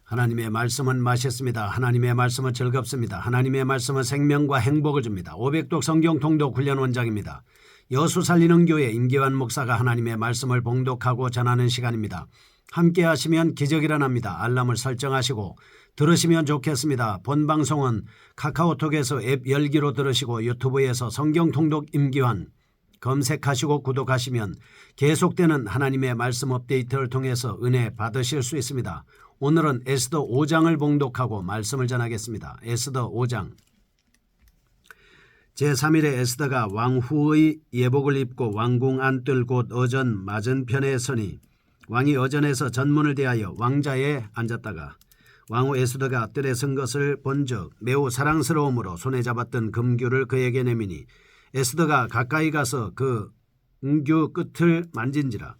하나님의 말씀은 맛있습니다. 하나님의 말씀은 즐겁습니다. 하나님의 말씀은 생명과 행복을 줍니다. 500독 성경 통독 훈련 원장입니다. 여수 살리는 교회 임기환 목사가 하나님의 말씀을 봉독하고 전하는 시간입니다. 함께 하시면 기적이 일어납니다. 알람을 설정하시고 들으시면 좋겠습니다. 본 방송은 카카오톡에서 앱 열기로 들으시고 유튜브에서 성경 통독 임기환 검색하시고 구독하시면 계속되는 하나님의 말씀 업데이트를 통해서 은혜 받으실 수 있습니다. 오늘은 에스더 5장을 봉독하고 말씀을 전하겠습니다. 에스더 5장. 제3일에 에스더가 왕후의 예복을 입고 왕궁 안뜰 곧 어전 맞은편에 서니 왕이 어전에서 전문을 대하여 왕자에 앉았다가 왕후 에스더가 뜰에 선 것을 본즉 매우 사랑스러움으로 손에 잡았던 금규를 그에게 내미니 에스더가 가까이 가서 그 은규 끝을 만진지라.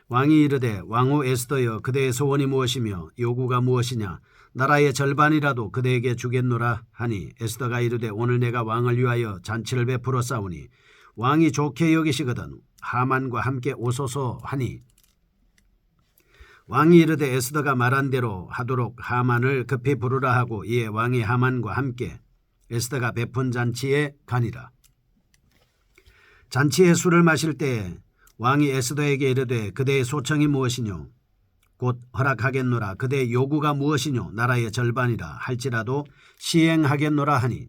왕이 이르되 왕후 에스더여 그대의 소원이 무엇이며 요구가 무엇이냐 나라의 절반이라도 그대에게 주겠노라 하니 에스더가 이르되 오늘 내가 왕을 위하여 잔치를 베풀어 싸우니 왕이 좋게 여기시거든 하만과 함께 오소서 하니 왕이 이르되 에스더가 말한 대로 하도록 하만을 급히 부르라 하고 이에 왕이 하만과 함께 에스더가 베푼 잔치에 가니라. 잔치에 술을 마실 때에 왕이 에스더에게 이르되 그대의 소청이 무엇이뇨 곧 허락하겠노라 그대의 요구가 무엇이뇨 나라의 절반이라 할지라도 시행하겠노라 하니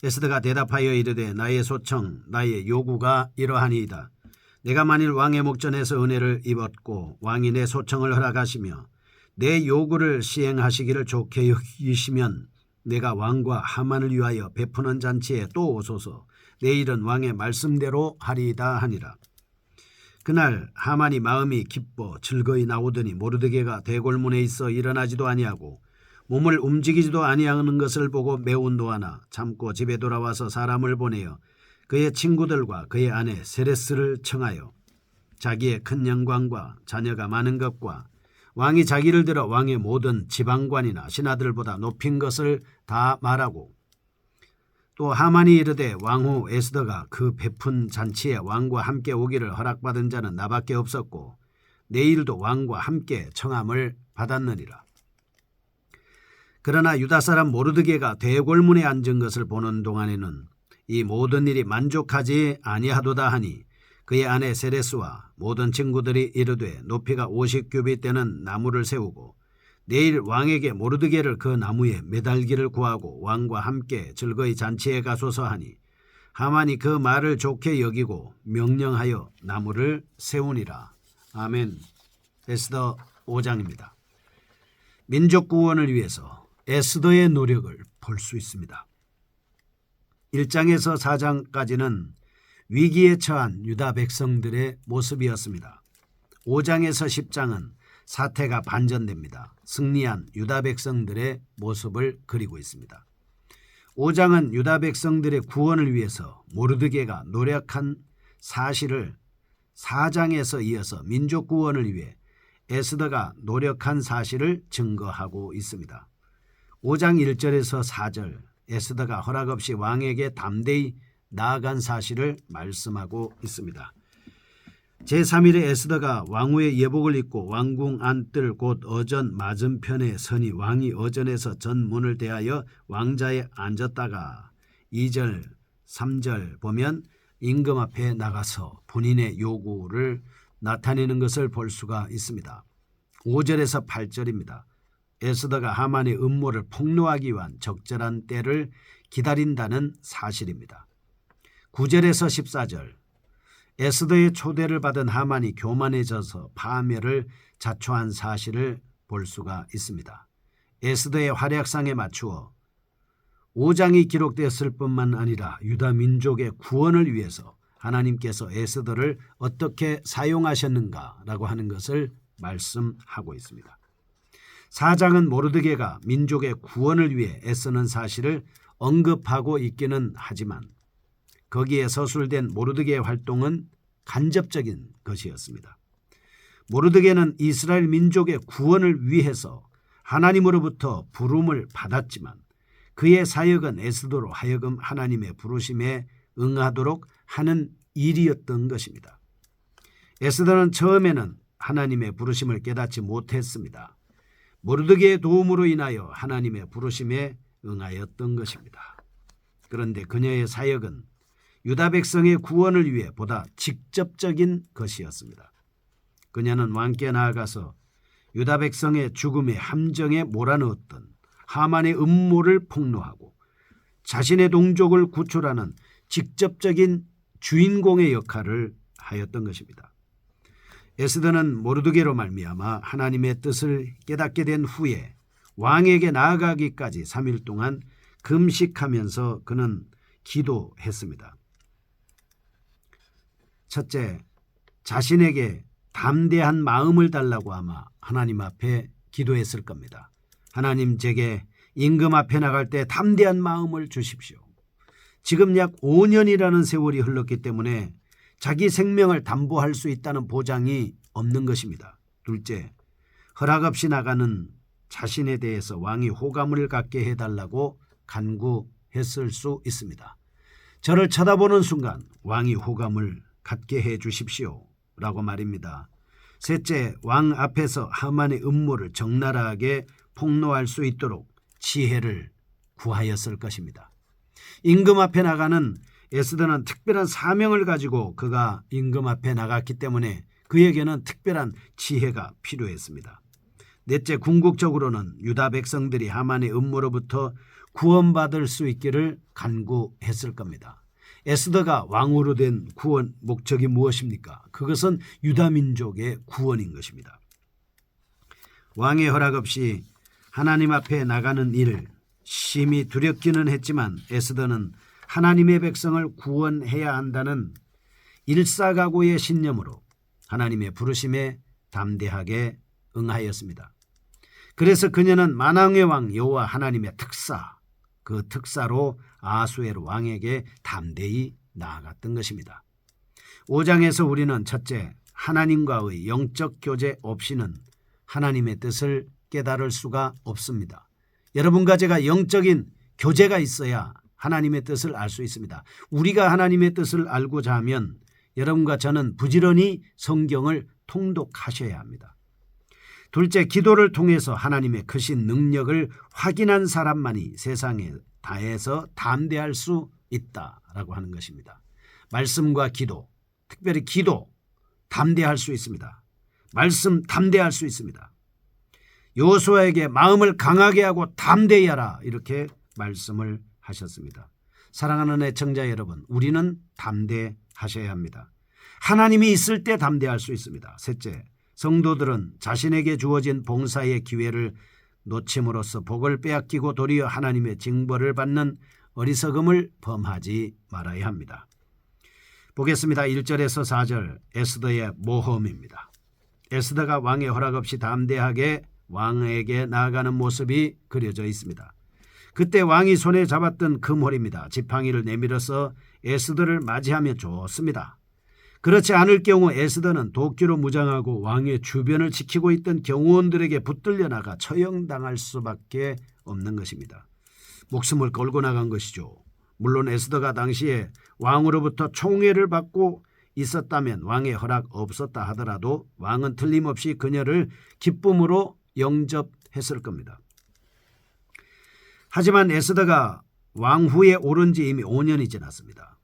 에스더가 대답하여 이르되 나의 소청 나의 요구가 이러하니이다. 내가 만일 왕의 목전에서 은혜를 입었고 왕이 내 소청을 허락하시며 내 요구를 시행하시기를 좋게 여기시면 내가 왕과 하만을 위하여 베푸는 잔치에 또 오소서 내일은 왕의 말씀대로 하리이다 하니라. 그날 하만이 마음이 기뻐 즐거이 나오더니 모르드게가 대궐문에 있어 일어나지도 아니하고 몸을 움직이지도 아니하는 것을 보고 매우 노하나 참고 집에 돌아와서 사람을 보내어 그의 친구들과 그의 아내 세레스를 청하여 자기의 큰 영광과 자녀가 많은 것과 왕이 자기를 들어 왕의 모든 지방관이나 신하들보다 높인 것을 다 말하고 또 하만이 이르되 왕후 에스더가 그 베푼 잔치에 왕과 함께 오기를 허락받은 자는 나밖에 없었고 내일도 왕과 함께 청함을 받았느니라. 그러나 유다 사람 모르드게가 대궐문에 앉은 것을 보는 동안에는 이 모든 일이 만족하지 아니하도다 하니 그의 아내 세레스와 모든 친구들이 이르되 높이가 50규빗 되는 나무를 세우고 내일 왕에게 모르드게를 그 나무에 매달기를 구하고 왕과 함께 즐거이 잔치에 가소서 하니 하만이 그 말을 좋게 여기고 명령하여 나무를 세우니라. 아멘. 에스더 5장입니다. 민족 구원을 위해서 에스더의 노력을 볼 수 있습니다. 1장에서 4장까지는 위기에 처한 유다 백성들의 모습이었습니다. 5장에서 10장은 사태가 반전됩니다. 승리한 유다 백성들의 모습을 그리고 있습니다. 5장은 유다 백성들의 구원을 위해서 모르드게가 노력한 사실을 4장에서 이어서 민족 구원을 위해 에스더가 노력한 사실을 증거하고 있습니다. 5장 1절에서 4절 에스더가 허락 없이 왕에게 담대히 나아간 사실을 말씀하고 있습니다. 제3일에 에스더가 왕후의 예복을 입고 왕궁 안뜰 곧 어전 맞은편에 서니 왕이 어전에서 전문을 대하여 왕자에 앉았다가 2절 3절 보면 임금 앞에 나가서 본인의 요구를 나타내는 것을 볼 수가 있습니다. 5절에서 8절입니다. 에스더가 하만의 음모를 폭로하기 위한 적절한 때를 기다린다는 사실입니다. 9절에서 14절 에스더의 초대를 받은 하만이 교만해져서 파멸을 자초한 사실을 볼 수가 있습니다. 에스더의 활약상에 맞추어 5장이 기록되었을 뿐만 아니라 유다 민족의 구원을 위해서 하나님께서 에스더를 어떻게 사용하셨는가라고 하는 것을 말씀하고 있습니다. 4장은 모르드게가 민족의 구원을 위해 애쓰는 사실을 언급하고 있기는 하지만 거기에 서술된 모르드게의 활동은 간접적인 것이었습니다. 모르드게는 이스라엘 민족의 구원을 위해서 하나님으로부터 부름을 받았지만 그의 사역은 에스더로 하여금 하나님의 부르심에 응하도록 하는 일이었던 것입니다. 에스더는 처음에는 하나님의 부르심을 깨닫지 못했습니다. 모르드게의 도움으로 인하여 하나님의 부르심에 응하였던 것입니다. 그런데 그녀의 사역은 유다 백성의 구원을 위해 보다 직접적인 것이었습니다. 그녀는 왕께 나아가서 유다 백성의 죽음의 함정에 몰아넣었던 하만의 음모를 폭로하고 자신의 동족을 구출하는 직접적인 주인공의 역할을 하였던 것입니다. 에스더는 모르드게로 말미암아 하나님의 뜻을 깨닫게 된 후에 왕에게 나아가기까지 3일 동안 금식하면서 그는 기도했습니다. 첫째, 자신에게 담대한 마음을 달라고 아마 하나님 앞에 기도했을 겁니다. 하나님, 제게 임금 앞에 나갈 때 담대한 마음을 주십시오. 지금 약 5년이라는 세월이 흘렀기 때문에 자기 생명을 담보할 수 있다는 보장이 없는 것입니다. 둘째, 허락 없이 나가는 자신에 대해서 왕이 호감을 갖게 해달라고 간구했을 수 있습니다. 저를 쳐다보는 순간 왕이 호감을 갖게 해 주십시오 라고 말입니다. 셋째, 왕 앞에서 하만의 음모를 적나라하게 폭로할 수 있도록 지혜를 구하였을 것입니다. 임금 앞에 나가는 에스더는 특별한 사명을 가지고 그가 임금 앞에 나갔기 때문에 그에게는 특별한 지혜가 필요했습니다. 넷째, 궁극적으로는 유다 백성들이 하만의 음모로부터 구원받을 수 있기를 간구했을 겁니다. 에스더가 왕으로 된 구원 목적이 무엇입니까? 그것은 유다 민족의 구원인 것입니다. 왕의 허락 없이 하나님 앞에 나가는 일, 심히 두렵기는 했지만 에스더는 하나님의 백성을 구원해야 한다는 일사각오의 신념으로 하나님의 부르심에 담대하게 응하였습니다. 그래서 그녀는 만왕의 왕 여호와 하나님의 특사, 그 특사로 아수에로 왕에게 담대히 나아갔던 것입니다. 5장에서 우리는 첫째, 하나님과의 영적 교제 없이는 하나님의 뜻을 깨달을 수가 없습니다. 여러분과 제가 영적인 교제가 있어야 하나님의 뜻을 알 수 있습니다. 우리가 하나님의 뜻을 알고자 하면 여러분과 저는 부지런히 성경을 통독하셔야 합니다. 둘째, 기도를 통해서 하나님의 크신 능력을 확인한 사람만이 세상에 다해서 담대할 수 있다라고 하는 것입니다. 말씀과 기도, 특별히 기도, 담대할 수 있습니다. 말씀 담대할 수 있습니다. 여호수아에게 마음을 강하게 하고 담대히 하라 이렇게 말씀을 하셨습니다. 사랑하는 애청자 여러분, 우리는 담대하셔야 합니다. 하나님이 있을 때 담대할 수 있습니다. 셋째, 성도들은 자신에게 주어진 봉사의 기회를 놓침으로써 복을 빼앗기고 도리어 하나님의 징벌을 받는 어리석음을 범하지 말아야 합니다. 보겠습니다. 1절에서 4절 에스더의 모험입니다. 에스더가 왕의 허락 없이 담대하게 왕에게 나아가는 모습이 그려져 있습니다. 그때 왕이 손에 잡았던 금홀입니다. 지팡이를 내밀어서 에스더를 맞이하며 좋습니다. 그렇지 않을 경우 에스더는 도끼로 무장하고 왕의 주변을 지키고 있던 경호원들에게 붙들려 나가 처형당할 수밖에 없는 것입니다. 목숨을 걸고 나간 것이죠. 물론 에스더가 당시에 왕으로부터 총애를 받고 있었다면 왕의 허락 없었다 하더라도 왕은 틀림없이 그녀를 기쁨으로 영접했을 겁니다. 하지만 에스더가 왕 후에 오른 지 이미 5년이 지났습니다.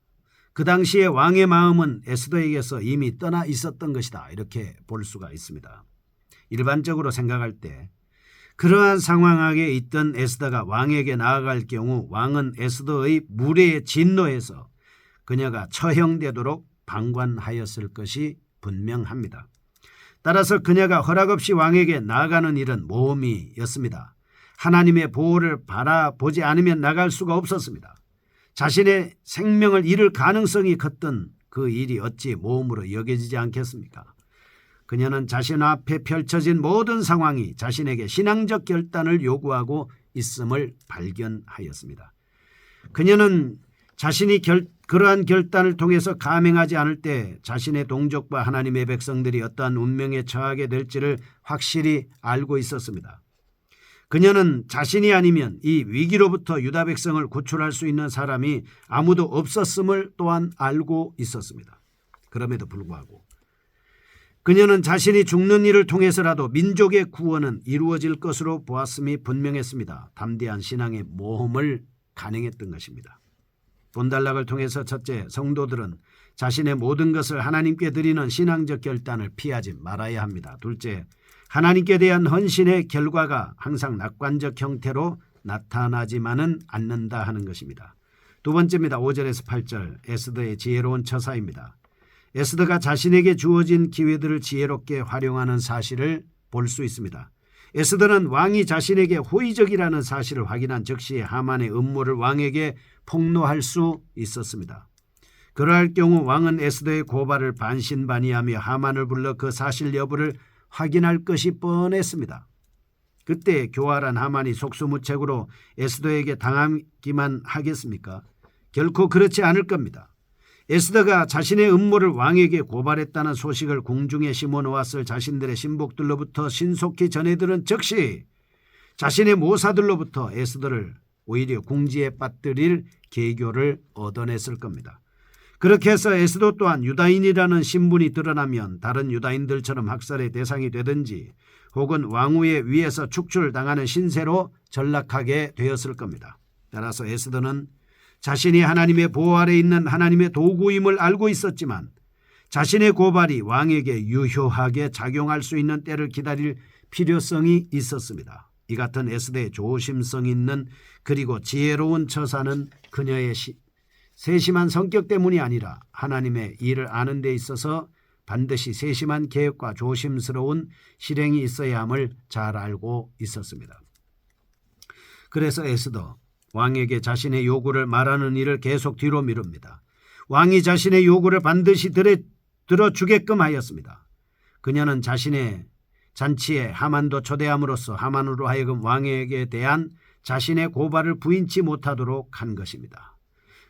그 당시에 왕의 마음은 에스더에게서 이미 떠나 있었던 것이다 이렇게 볼 수가 있습니다. 일반적으로 생각할 때 그러한 상황하에 있던 에스더가 왕에게 나아갈 경우 왕은 에스더의 무례에 진노해서 그녀가 처형되도록 방관하였을 것이 분명합니다. 따라서 그녀가 허락 없이 왕에게 나아가는 일은 모험이었습니다. 하나님의 보호를 바라보지 않으면 나갈 수가 없었습니다. 자신의 생명을 잃을 가능성이 컸던 그 일이 어찌 모험으로 여겨지지 않겠습니까? 그녀는 자신 앞에 펼쳐진 모든 상황이 자신에게 신앙적 결단을 요구하고 있음을 발견하였습니다. 그녀는 자신이 그러한 결단을 통해서 감행하지 않을 때 자신의 동족과 하나님의 백성들이 어떠한 운명에 처하게 될지를 확실히 알고 있었습니다. 그녀는 자신이 아니면 이 위기로부터 유다 백성을 구출할 수 있는 사람이 아무도 없었음을 또한 알고 있었습니다. 그럼에도 불구하고 그녀는 자신이 죽는 일을 통해서라도 민족의 구원은 이루어질 것으로 보았음이 분명했습니다. 담대한 신앙의 모험을 간행했던 것입니다. 본단락을 통해서 첫째, 성도들은 자신의 모든 것을 하나님께 드리는 신앙적 결단을 피하지 말아야 합니다. 둘째, 하나님께 대한 헌신의 결과가 항상 낙관적 형태로 나타나지만은 않는다 하는 것입니다. 두 번째입니다. 5절에서 8절 에스더의 지혜로운 처사입니다. 에스더가 자신에게 주어진 기회들을 지혜롭게 활용하는 사실을 볼 수 있습니다. 에스더는 왕이 자신에게 호의적이라는 사실을 확인한 즉시 하만의 음모를 왕에게 폭로할 수 있었습니다. 그러할 경우 왕은 에스더의 고발을 반신반의하며 하만을 불러 그 사실 여부를 확인할 것이 뻔했습니다. 그때 교활한 하만이 속수무책으로 에스더에게 당하기만 하겠습니까? 결코 그렇지 않을 겁니다. 에스더가 자신의 음모를 왕에게 고발했다는 소식을 궁중에 심어놓았을 자신들의 신복들로부터 신속히 전해들은 즉시 자신의 모사들로부터 에스더를 오히려 궁지에 빠뜨릴 계교를 얻어냈을 겁니다. 그렇게 해서 에스더 또한 유다인이라는 신분이 드러나면 다른 유다인들처럼 학살의 대상이 되든지 혹은 왕후의 위에서 축출당하는 신세로 전락하게 되었을 겁니다. 따라서 에스더는 자신이 하나님의 보호 아래 있는 하나님의 도구임을 알고 있었지만 자신의 고발이 왕에게 유효하게 작용할 수 있는 때를 기다릴 필요성이 있었습니다. 이 같은 에스더의 조심성 있는 그리고 지혜로운 처사는 그녀의 세심한 성격 때문이 아니라 하나님의 일을 아는 데 있어서 반드시 세심한 계획과 조심스러운 실행이 있어야 함을 잘 알고 있었습니다. 그래서 에스더 왕에게 자신의 요구를 말하는 일을 계속 뒤로 미룹니다. 왕이 자신의 요구를 반드시 들어주게끔 하였습니다. 그녀는 자신의 잔치에 하만도 초대함으로써 하만으로 하여금 왕에게 대한 자신의 고발을 부인치 못하도록 한 것입니다.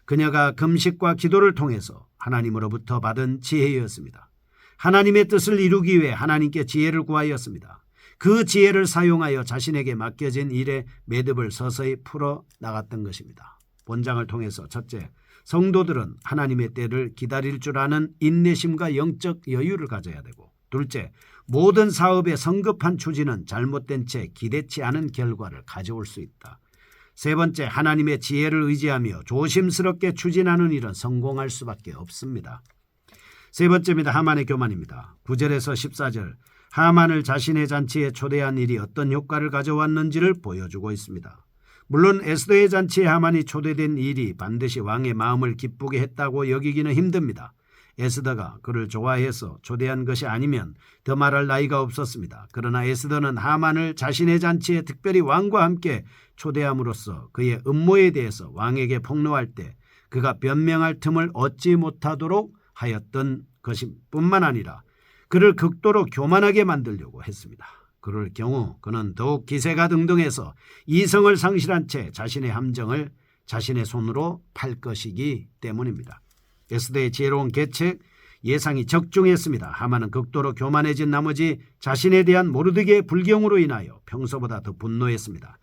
그녀가 금식과 기도를 통해서 하나님으로부터 받은 지혜였습니다. 하나님의 뜻을 이루기 위해 하나님께 지혜를 구하였습니다. 그 지혜를 사용하여 자신에게 맡겨진 일의 매듭을 서서히 풀어나갔던 것입니다. 본장을 통해서 첫째, 성도들은 하나님의 때를 기다릴 줄 아는 인내심과 영적 여유를 가져야 되고, 둘째, 모든 사업의 성급한 추진은 잘못된 채 기대치 않은 결과를 가져올 수 있다. 세 번째, 하나님의 지혜를 의지하며 조심스럽게 추진하는 일은 성공할 수밖에 없습니다. 세 번째입니다. 하만의 교만입니다. 9절에서 14절 하만을 자신의 잔치에 초대한 일이 어떤 효과를 가져왔는지를 보여주고 있습니다. 물론 에스더의 잔치에 하만이 초대된 일이 반드시 왕의 마음을 기쁘게 했다고 여기기는 힘듭니다. 에스더가 그를 좋아해서 초대한 것이 아니면 더 말할 나위가 없었습니다. 그러나 에스더는 하만을 자신의 잔치에 특별히 왕과 함께 초대함으로써 그의 음모에 대해서 왕에게 폭로할 때 그가 변명할 틈을 얻지 못하도록 하였던 것임 뿐만 아니라 그를 극도로 교만하게 만들려고 했습니다. 그럴 경우 그는 더욱 기세가 등등해서 이성을 상실한 채 자신의 함정을 자신의 손으로 팔 것이기 때문입니다. 에스더의 지혜로운 계책, 예상이 적중했습니다. 하만은 극도로 교만해진 나머지 자신에 대한 모르드게의 불경으로 인하여 평소보다 더 분노했습니다.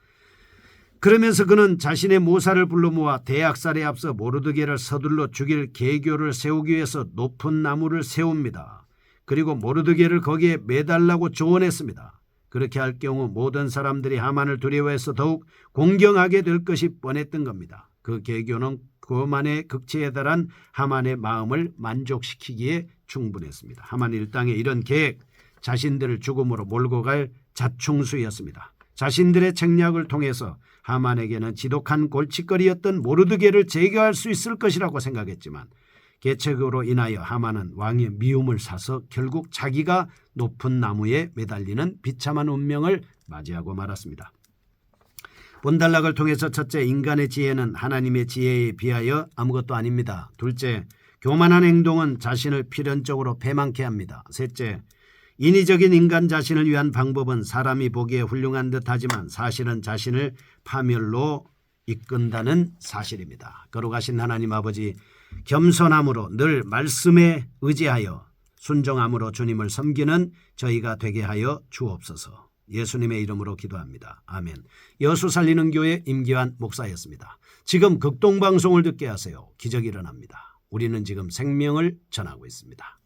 그러면서 그는 자신의 모사를 불러 모아 대학살에 앞서 모르드게를 서둘러 죽일 계교를 세우기 위해서 높은 나무를 세웁니다. 그리고 모르드게를 거기에 매달라고 조언했습니다. 그렇게 할 경우 모든 사람들이 하만을 두려워해서 더욱 공경하게 될 것이 뻔했던 겁니다. 그 계교는 그만의 극치에 달한 하만의 마음을 만족시키기에 충분했습니다. 하만 일당의 이런 계획, 자신들을 죽음으로 몰고 갈 자충수였습니다. 자신들의 책략을 통해서 하만에게는 지독한 골칫거리였던 모르드게를 제거할 수 있을 것이라고 생각했지만 계책으로 인하여 하만은 왕의 미움을 사서 결국 자기가 높은 나무에 매달리는 비참한 운명을 맞이하고 말았습니다. 본단락을 통해서 첫째, 인간의 지혜는 하나님의 지혜에 비하여 아무것도 아닙니다. 둘째, 교만한 행동은 자신을 필연적으로 패망케 합니다. 셋째, 인위적인 인간 자신을 위한 방법은 사람이 보기에 훌륭한 듯하지만 사실은 자신을 파멸로 이끈다는 사실입니다. 거룩하신 하나님 아버지, 겸손함으로 늘 말씀에 의지하여 순종함으로 주님을 섬기는 저희가 되게 하여 주옵소서. 예수님의 이름으로 기도합니다. 아멘. 여수 살리는 교회 임기환 목사였습니다. 지금 극동방송을 듣게 하세요. 기적이 일어납니다. 우리는 지금 생명을 전하고 있습니다.